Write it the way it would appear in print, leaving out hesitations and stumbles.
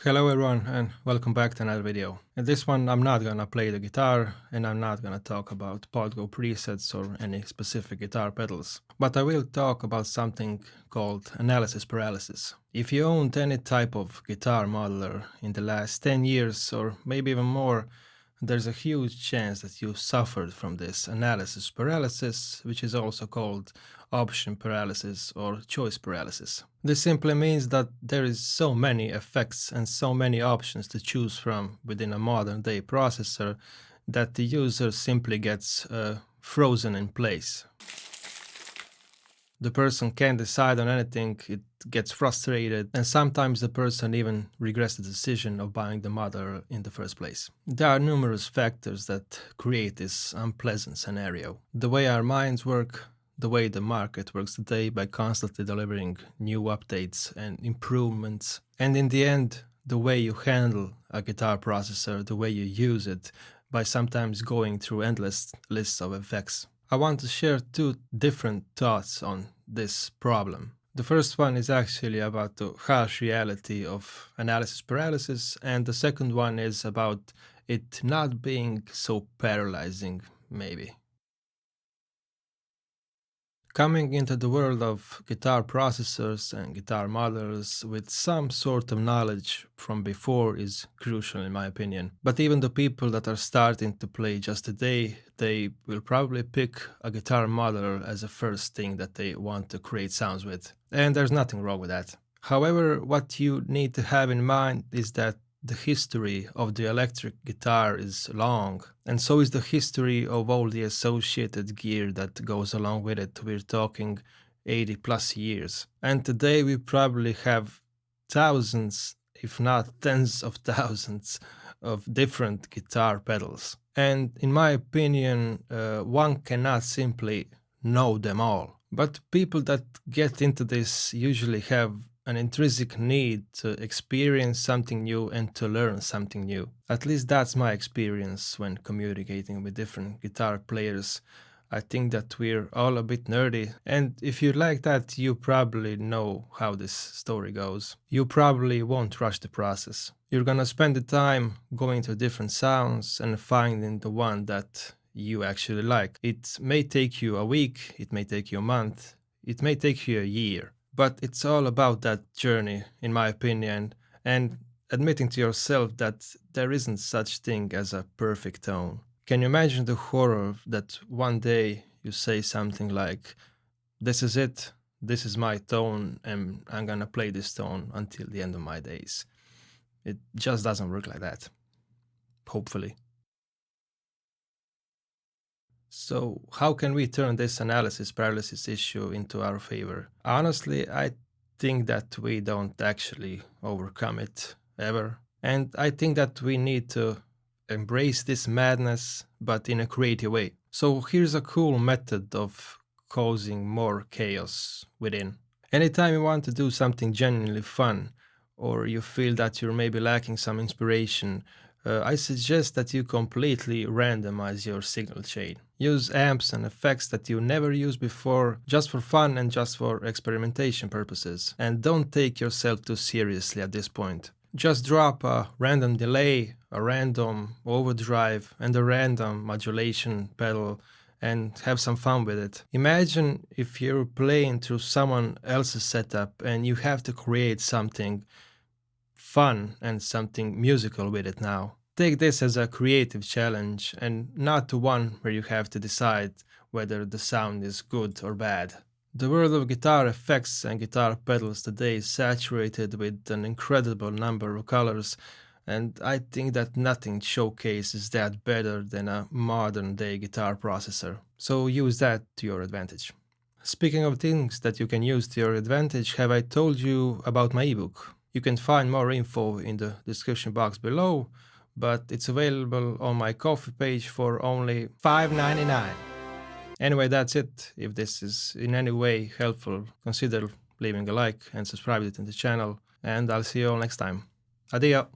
Hello everyone and welcome back to another video. In this one I'm not gonna play the guitar and I'm not gonna talk about Podgo presets or any specific guitar pedals, but I will talk about something called analysis paralysis. If you owned any type of guitar modeler in the last 10 years or maybe even more, there's a huge chance that you suffered from this analysis paralysis, which is also called option paralysis or choice paralysis. This simply means that there is so many effects and so many options to choose from within a modern day processor that the user simply gets frozen in place. The person can't decide on anything, it gets frustrated, and sometimes the person even regrets the decision of buying the model in the first place. There are numerous factors that create this unpleasant scenario. The way our minds work, the way the market works today by constantly delivering new updates and improvements, and in the end, the way you handle a guitar processor, the way you use it, by sometimes going through endless lists of effects. I want to share two different thoughts on this problem. The first one is actually about the harsh reality of analysis paralysis, and the second one is about it not being so paralyzing, maybe. Coming into the world of guitar processors and guitar models with some sort of knowledge from before is crucial in my opinion. But even the people that are starting to play just today, they will probably pick a guitar modeler as a first thing that they want to create sounds with. And there's nothing wrong with that. However, what you need to have in mind is that the history of the electric guitar is long, and so is the history of all the associated gear that goes along with it. We're talking 80 plus years. And today we probably have thousands, if not tens of thousands, of different guitar pedals. And in my opinion, one cannot simply know them all. But people that get into this usually have an intrinsic need to experience something new and to learn something new. At least that's my experience when communicating with different guitar players. I think that we're all a bit nerdy, and if you like that, you probably know how this story goes. You probably won't rush the process. You're gonna spend the time going to different sounds and finding the one that you actually like. It may take you a week, it may take you a month, it may take you a year. But it's all about that journey, in my opinion, and admitting to yourself that there isn't such thing as a perfect tone. Can you imagine the horror that one day you say something like, "This is it, this is my tone, and I'm gonna play this tone until the end of my days." It just doesn't work like that. Hopefully. So, how can we turn this analysis paralysis issue into our favor? Honestly, I think that we don't actually overcome it ever. And I think that we need to embrace this madness, but in a creative way. So, here's a cool method of causing more chaos within. Anytime you want to do something genuinely fun, or you feel that you're maybe lacking some inspiration, I suggest that you completely randomize your signal chain. Use amps and effects that you never used before just for fun and just for experimentation purposes. And don't take yourself too seriously at this point. Just drop a random delay, a random overdrive, and a random modulation pedal and have some fun with it. Imagine if you're playing through someone else's setup and you have to create something fun and something musical with it now. Take this as a creative challenge and not one where you have to decide whether the sound is good or bad. The world of guitar effects and guitar pedals today is saturated with an incredible number of colors, and I think that nothing showcases that better than a modern day guitar processor. So use that to your advantage. Speaking of things that you can use to your advantage, have I told you about my ebook? You can find more info in the description box below, but it's available on my Ko-fi page for only $5.99. Anyway, that's it. If this is in any way helpful, consider leaving a like and subscribing to the channel, and I'll see you all next time. Addio!